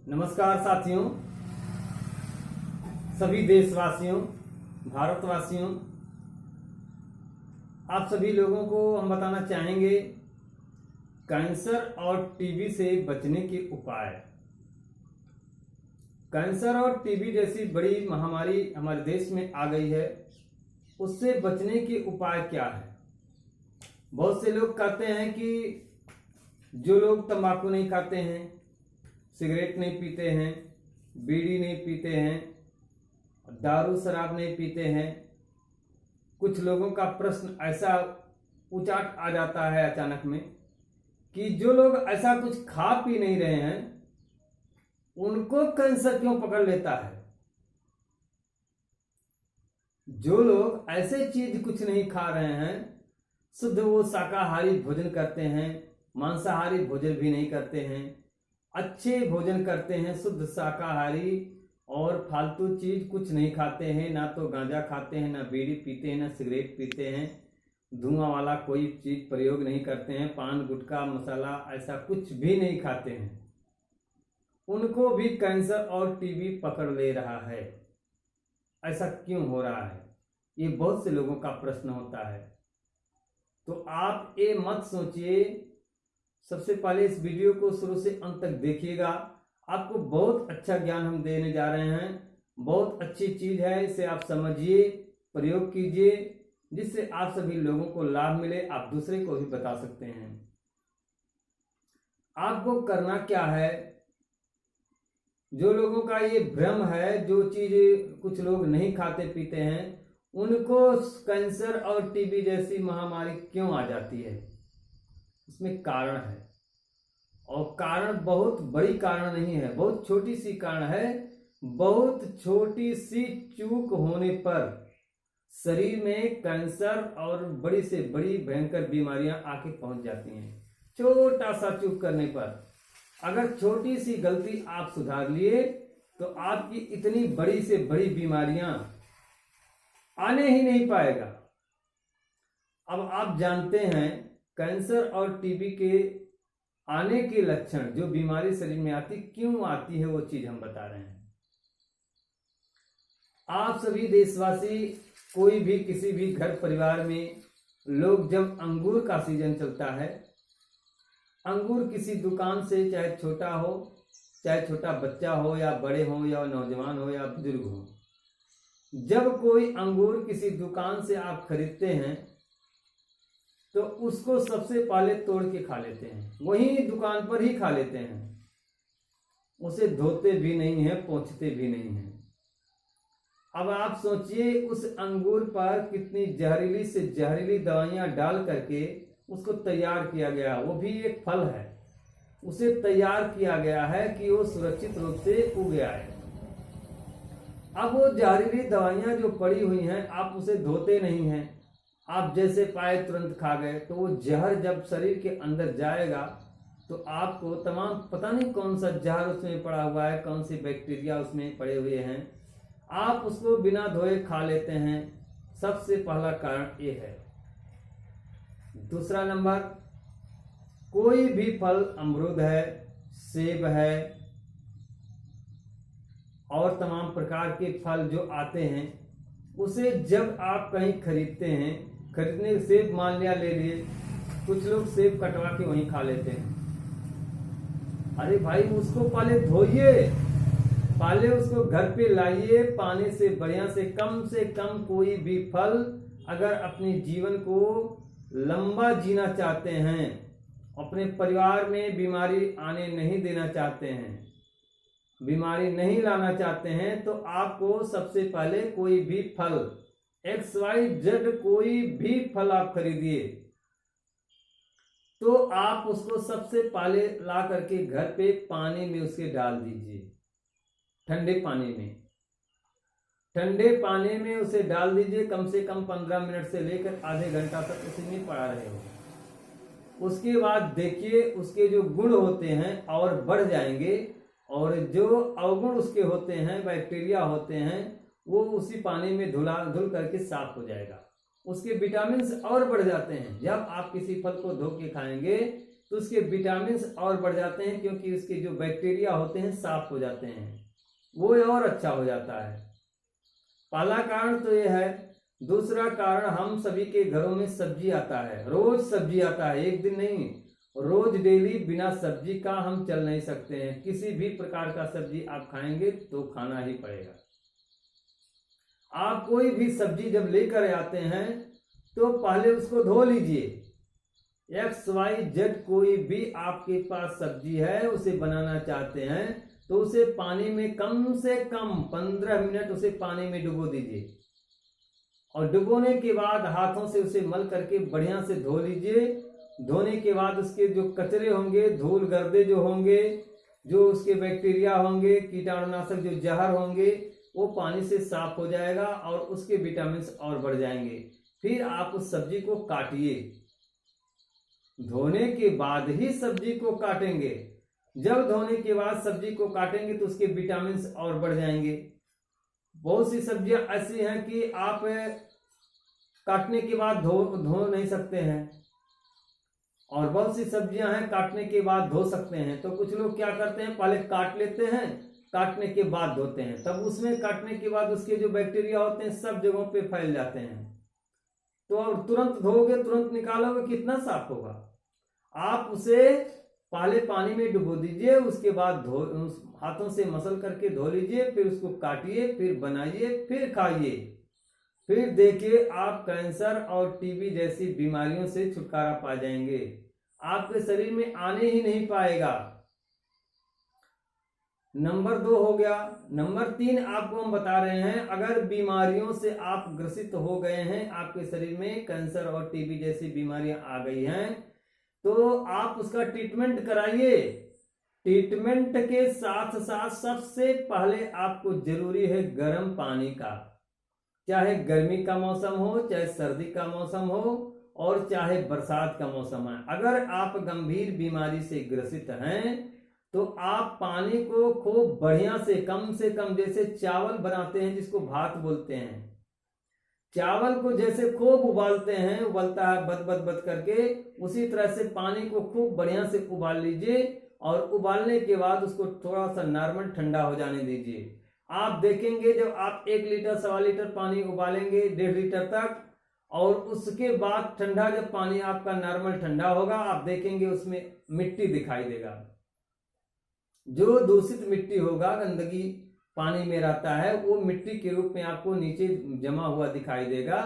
नमस्कार साथियों, सभी देशवासियों, भारतवासियों, आप सभी लोगों को हम बताना चाहेंगे कैंसर और टीबी से बचने के उपाय। कैंसर और टीबी जैसी बड़ी महामारी हमारे देश में आ गई है, उससे बचने के उपाय क्या है। बहुत से लोग कहते हैं कि जो लोग तंबाकू नहीं खाते हैं, सिगरेट नहीं पीते हैं, बीड़ी नहीं पीते हैं, दारू शराब नहीं पीते हैं, कुछ लोगों का प्रश्न ऐसा उचाट आ जाता है अचानक में कि जो लोग ऐसा कुछ खा पी नहीं रहे हैं उनको कैंसर क्यों पकड़ लेता है। जो लोग ऐसे चीज कुछ नहीं खा रहे हैं, शुद्ध वो शाकाहारी भोजन करते हैं, मांसाहारी भोजन भी नहीं करते हैं, अच्छे भोजन करते हैं, शुद्ध शाकाहारी और फालतू चीज कुछ नहीं खाते हैं, ना तो गांजा खाते हैं, ना बीड़ी पीते हैं, ना सिगरेट पीते हैं, धुआं वाला कोई चीज प्रयोग नहीं करते हैं, पान गुटखा मसाला ऐसा कुछ भी नहीं खाते हैं, उनको भी कैंसर और टीबी पकड़ ले रहा है। ऐसा क्यों हो रहा है, ये बहुत से लोगों का प्रश्न होता है। तो आप ये मत सोचिए, सबसे पहले इस वीडियो को शुरू से अंत तक देखिएगा। आपको बहुत अच्छा ज्ञान हम देने जा रहे हैं, बहुत अच्छी चीज है, इसे आप समझिए, प्रयोग कीजिए, जिससे आप सभी लोगों को लाभ मिले, आप दूसरे को भी बता सकते हैं। आपको करना क्या है, जो लोगों का ये भ्रम है, जो चीज कुछ लोग नहीं खाते पीते हैं उनको कैंसर और टीबी जैसी महामारी क्यों आ जाती है, इसमें कारण है। और कारण बहुत बड़ी कारण नहीं है, बहुत छोटी सी कारण है। बहुत छोटी सी चूक होने पर शरीर में कैंसर और बड़ी से बड़ी भयंकर बीमारियां आके पहुंच जाती हैं। छोटा सा चूक करने पर, अगर छोटी सी गलती आप सुधार लिए तो आपकी इतनी बड़ी से बड़ी बीमारियां आने ही नहीं पाएगा। अब आप जानते हैं कैंसर और टीबी के आने के लक्षण, जो बीमारी शरीर में आती क्यों आती है, वो चीज हम बता रहे हैं। आप सभी देशवासी, कोई भी किसी भी घर परिवार में लोग जब अंगूर का सीजन चलता है, अंगूर किसी दुकान से, चाहे छोटा हो, चाहे छोटा बच्चा हो या बड़े हो या नौजवान हो या बुजुर्ग हो, जब कोई अंगूर किसी दुकान से आप खरीदते हैं तो उसको सबसे पहले तोड़ के खा लेते हैं, वहीं दुकान पर ही खा लेते हैं, उसे धोते भी नहीं है, पोंछते भी नहीं है। अब आप सोचिए उस अंगूर पर कितनी जहरीली से जहरीली दवाइयां डाल करके उसको तैयार किया गया, वो भी एक फल है, उसे तैयार किया गया है कि वो सुरक्षित रूप से उग आए। अब वो जहरीली दवाइयां जो पड़ी हुई हैं, आप उसे धोते नहीं हैं, आप जैसे पाए तुरंत खा गए, तो वो जहर जब शरीर के अंदर जाएगा तो आपको तमाम पता नहीं कौन सा जहर उसमें पड़ा हुआ है, कौन सी बैक्टीरिया उसमें पड़े हुए हैं, आप उसको बिना धोए खा लेते हैं। सबसे पहला कारण ये है। दूसरा नंबर, कोई भी फल, अमरूद है, सेब है और तमाम प्रकार के फल जो आते हैं, उसे जब आप कहीं खरीदते हैं, खरीदने सेब मान लिया ले लिए, कुछ लोग सेब कटवा के वहीं खा लेते हैं। अरे भाई, उसको पहले धोइए, पहले उसको घर पे लाइए, पानी से बढ़िया से कम कोई भी फल, अगर अपने जीवन को लंबा जीना चाहते हैं, अपने परिवार में बीमारी आने नहीं देना चाहते हैं, बीमारी नहीं लाना चाहते हैं, तो आपको सबसे पहले कोई भी फल, XYZ कोई भी फल आप खरीदिए, तो आप उसको सबसे पहले ला करके घर पे पानी में उसके डाल दीजिए, ठंडे पानी में, ठंडे पानी में उसे डाल दीजिए। कम से कम 15 मिनट से लेकर आधे घंटा तक उसी में पड़ा रहेगा। उसके बाद देखिए उसके जो गुण होते हैं और बढ़ जाएंगे, और जो अवगुण उसके होते हैं, बैक्टीरिया होते हैं, वो उसी पानी में धुल करके साफ हो जाएगा। उसके विटामिन और बढ़ जाते हैं। जब आप किसी फल को धो के खाएंगे तो उसके विटामिन और बढ़ जाते हैं, क्योंकि उसके जो बैक्टीरिया होते हैं साफ हो जाते हैं, वो और अच्छा हो जाता है। पहला कारण तो यह है। दूसरा कारण, हम सभी के घरों में सब्जी आता है, रोज सब्जी आता है, एक दिन नहीं, रोज डेली बिना सब्जी का हम चल नहीं सकते हैं। किसी भी प्रकार का सब्जी आप खाएंगे तो खाना ही पड़ेगा। आप कोई भी सब्जी जब लेकर आते हैं तो पहले उसको धो लीजिए। XYZ कोई भी आपके पास सब्जी है, उसे बनाना चाहते हैं तो उसे पानी में कम से कम 15 मिनट उसे पानी में डुबो दीजिए, और डुबोने के बाद हाथों से उसे मल करके बढ़िया से धो लीजिए। धोने के बाद उसके जो कचरे होंगे, धूल गर्दे जो होंगे, जो उसके बैक्टीरिया होंगे, कीटाणुनाशक जो जहर होंगे, वो पानी से साफ हो जाएगा और उसके विटामिन और बढ़ जाएंगे। फिर आप उस सब्जी को काटिए, धोने के बाद ही सब्जी को काटेंगे। जब धोने के बाद सब्जी को काटेंगे तो उसके विटामिन और बढ़ जाएंगे। बहुत सी सब्जियां ऐसी हैं कि आप काटने के बाद धो नहीं सकते हैं, और बहुत सी सब्जियां हैं काटने के बाद धो सकते हैं। तो कुछ लोग क्या करते हैं, पहले काट लेते हैं, काटने के बाद धोते हैं, तब उसमें काटने के बाद उसके जो बैक्टीरिया होते हैं सब जगहों पे फैल जाते हैं। तो तुरंत धोगे, तुरंत निकालोगे, कितना साफ होगा। आप उसे पहले पानी में डुबो दीजिए, उसके बाद हाथों से मसल करके धो लीजिए, फिर उसको काटिए, फिर बनाइए, फिर खाइए। फिर देखिए आप कैंसर और टीबी जैसी बीमारियों से छुटकारा पा जाएंगे, आपके शरीर में आने ही नहीं पाएगा। नंबर 2 हो गया। नंबर 3 आपको हम बता रहे हैं, अगर बीमारियों से आप ग्रसित हो गए हैं, आपके शरीर में कैंसर और टीबी जैसी बीमारियां आ गई हैं, तो आप उसका ट्रीटमेंट कराइए। ट्रीटमेंट के साथ साथ सबसे पहले आपको जरूरी है गर्म पानी का, चाहे गर्मी का मौसम हो, चाहे सर्दी का मौसम हो, और चाहे बरसात का मौसम है। अगर आप गंभीर बीमारी से ग्रसित हैं तो आप पानी को खूब बढ़िया से कम, जैसे चावल बनाते हैं जिसको भात बोलते हैं, चावल को जैसे खूब उबालते हैं, उबलता है बद बद बद करके, उसी तरह से पानी को खूब बढ़िया से उबाल लीजिए, और उबालने के बाद उसको थोड़ा सा नॉर्मल ठंडा हो जाने दीजिए। आप देखेंगे जब आप 1 लीटर 1.25 लीटर पानी उबालेंगे 1.5 लीटर तक, और उसके बाद ठंडा जब पानी आपका नॉर्मल ठंडा होगा, आप देखेंगे उसमें मिट्टी दिखाई देगा। जो दूषित मिट्टी होगा, गंदगी पानी में रहता है, वो मिट्टी के रूप में आपको नीचे जमा हुआ दिखाई देगा।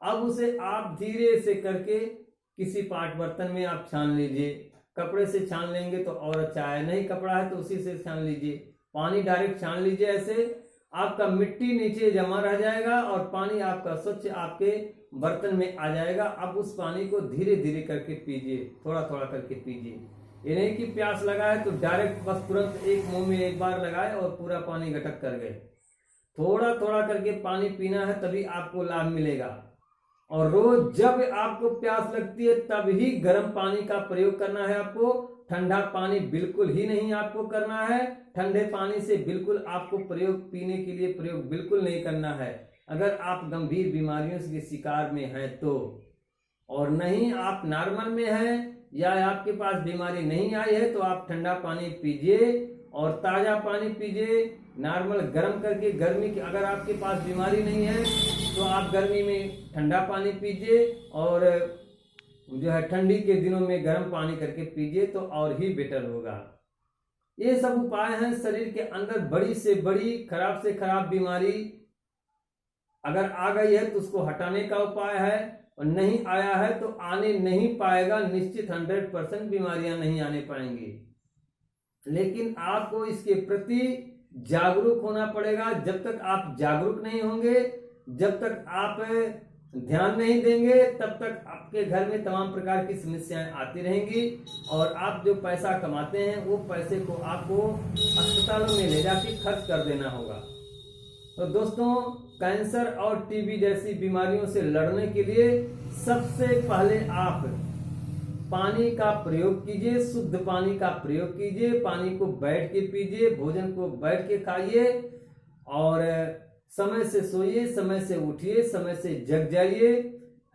अब उसे आप धीरे से करके किसी पाट बर्तन में आप छान लीजिए। कपड़े से छान लेंगे तो और अच्छा है, नहीं कपड़ा है तो उसी से छान लीजिए। पानी डायरेक्ट छान लीजिए, ऐसे आपका मिट्टी नीचे जमा रह जाएगा और पानी आपका स्वच्छ आपके बर्तन में आ जाएगा। अब उस पानी को धीरे धीरे करके पीजिए, थोड़ा थोड़ा करके पीजिए। ये नहीं कि प्यास लगा है तो डायरेक्ट बस तुरंत एक मुंह में एक बार लगाए और पूरा पानी गटक कर गए। थोड़ा थोड़ा करके पानी पीना है, तभी आपको लाभ मिलेगा। और रोज जब आपको प्यास लगती है तब ही गर्म पानी का प्रयोग करना है आपको। ठंडा पानी बिल्कुल ही नहीं आपको करना है। ठंडे पानी से बिल्कुल आपको पीने के लिए प्रयोग बिल्कुल नहीं करना है, अगर आप गंभीर बीमारियों के शिकार में हैं तो। और नहीं आप नॉर्मल में हैं या आपके पास बीमारी नहीं आई है तो आप ठंडा पानी पीजिए और ताजा पानी पीजिए, नॉर्मल गर्म करके। गर्मी की अगर आपके पास बीमारी नहीं है तो आप गर्मी में ठंडा पानी पीजिए, और जो है ठंडी के दिनों में गर्म पानी करके पीजिए तो और ही बेटर होगा। ये सब उपाय हैं। शरीर के अंदर बड़ी से बड़ी, खराब से खराब बीमारी अगर आ गई है तो उसको हटाने का उपाय है, और नहीं आया है तो आने नहीं पाएगा निश्चित। 100% बीमारियां नहीं आने पाएंगी, लेकिन आपको इसके प्रति जागरूक होना पड़ेगा। जब तक आप जागरूक नहीं होंगे, जब तक आप ध्यान नहीं देंगे, तब तक आपके घर में तमाम प्रकार की समस्याएं आती रहेंगी, और आप जो पैसा कमाते हैं वो पैसे को आपको अस्पतालों में ले जाके खर्च कर देना होगा। तो दोस्तों, कैंसर और टीबी जैसी बीमारियों से लड़ने के लिए सबसे पहले आप पानी का प्रयोग कीजिए, शुद्ध पानी का प्रयोग कीजिए। पानी को बैठ के पीजिए, भोजन को बैठ के खाइए, और समय से सोइए, समय से उठिए, समय से जग जाइए।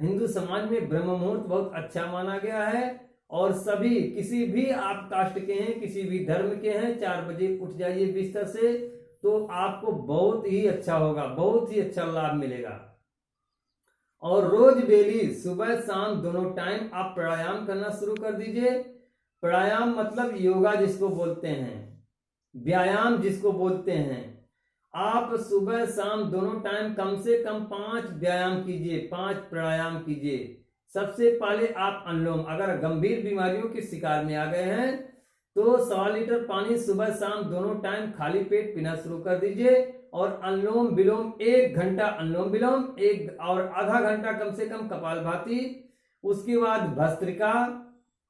हिंदू समाज में ब्रह्म मुहूर्त बहुत अच्छा माना गया है, और सभी किसी भी आप कास्ट के हैं, किसी भी धर्म के हैं, 4 बजे उठ जाइए बिस्तर से, तो आपको बहुत ही अच्छा होगा, बहुत ही अच्छा लाभ मिलेगा। और रोज डेली सुबह शाम दोनों टाइम आप प्राणायाम करना शुरू कर दीजिए। प्राणायाम मतलब योगा जिसको बोलते हैं, व्यायाम जिसको बोलते हैं। आप सुबह शाम दोनों टाइम कम से कम 5 व्यायाम कीजिए, 5 प्राणायाम कीजिए। सबसे पहले आप अनुलोम, अगर गंभीर बीमारियों के शिकार में आ गए हैं तो 1.25 लीटर पानी सुबह शाम दोनों टाइम खाली पेट पीना शुरू कर दीजिए। और अनुलोम विलोम 1 घंटा अनुलोम विलोम, 1 और आधा घंटा कम से कम कपालभाति, उसके बाद भस्त्रिका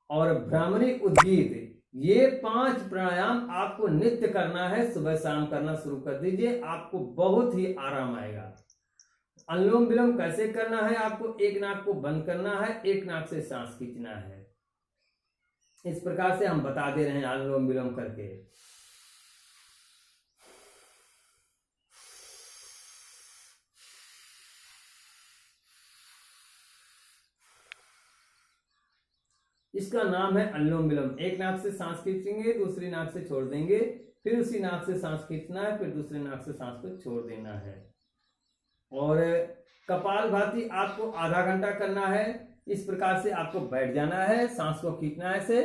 और भ्रामरी उद्गीत, ये 5 प्राणायाम आपको नित्य करना है, सुबह शाम करना शुरू कर दीजिए, आपको बहुत ही आराम आएगा। अनुलोम विलोम कैसे करना है, आपको एक नाक को बंद करना है, एक नाक से सांस खींचना है। इस प्रकार से हम बता दे रहे हैं अनुलोम विलोम करके। इसका नाम है अनुलोम विलोम। एक नाक से सांस खींचेंगे, दूसरी नाक से छोड़ देंगे, फिर उसी नाक से सांस खींचना है, फिर दूसरी नाक से सांस को छोड़ देना है। और कपालभाति आपको आधा घंटा करना है। इस प्रकार से आपको बैठ जाना है, सांस को खींचना है ऐसे,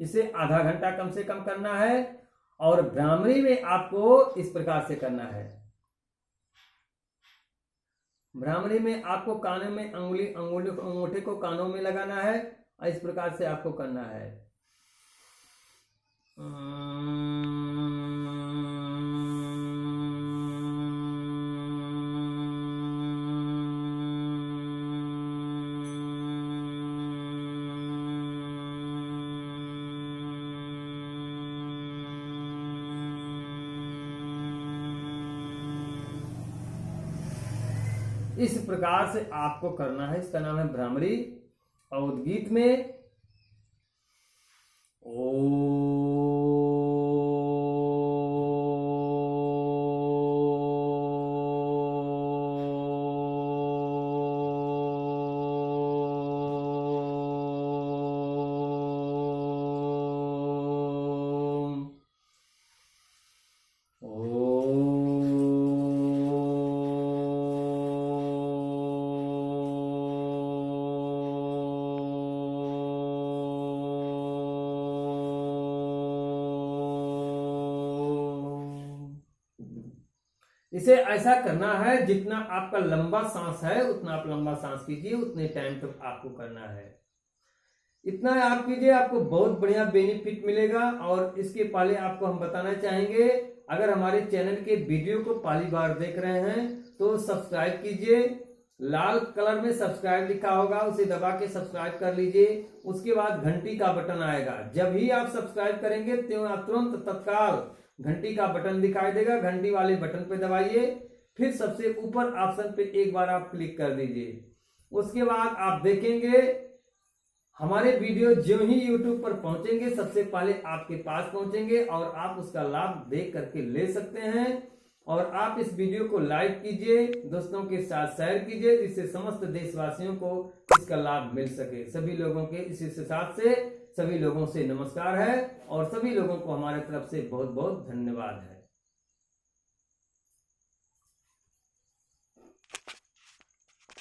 इसे आधा घंटा कम से कम करना है। और भ्रामरी में आपको इस प्रकार से करना है। भ्रामरी में आपको कानों में अंगूठे को कानों में लगाना है, और इस प्रकार से आपको करना है। इस प्रकार से आपको करना है। इसका नाम है भ्रामरी। और उद्गीत में इसे ऐसा करना है, जितना आपका लंबा सांस है उतना आप लंबा सांस कीजिए, उतने टाइम तक आपको करना है। इतना आप कीजिए, आपको बहुत बढ़िया बेनिफिट मिलेगा। और इसके पहले आपको हम बताना चाहेंगे, अगर हमारे चैनल के वीडियो को पहली बार देख रहे हैं तो सब्सक्राइब कीजिए। लाल कलर में सब्सक्राइब लिखा होगा, उसे दबा के सब्सक्राइब कर लीजिए। उसके बाद घंटी का बटन आएगा, जब ही आप सब्सक्राइब करेंगे तुरंत तत्काल घंटी का बटन दिखाई देगा, घंटी वाले बटन पे दबाइए। फिर सबसे ऊपर ऑप्शन पे एक बार आप क्लिक कर दीजिए। उसके बाद आप देखेंगे हमारे वीडियो जो ही YouTube पर पहुंचेंगे सबसे पहले आपके पास पहुंचेंगे, और आप उसका लाभ देख करके ले सकते हैं। और आप इस वीडियो को लाइक कीजिए, दोस्तों के साथ शेयर कीजिए, जिससे समस्त देशवासियों को इसका लाभ मिल सके। सभी लोगों के इसी साथ से सभी लोगों से नमस्कार है, और सभी लोगों को हमारे तरफ से बहुत बहुत धन्यवाद है।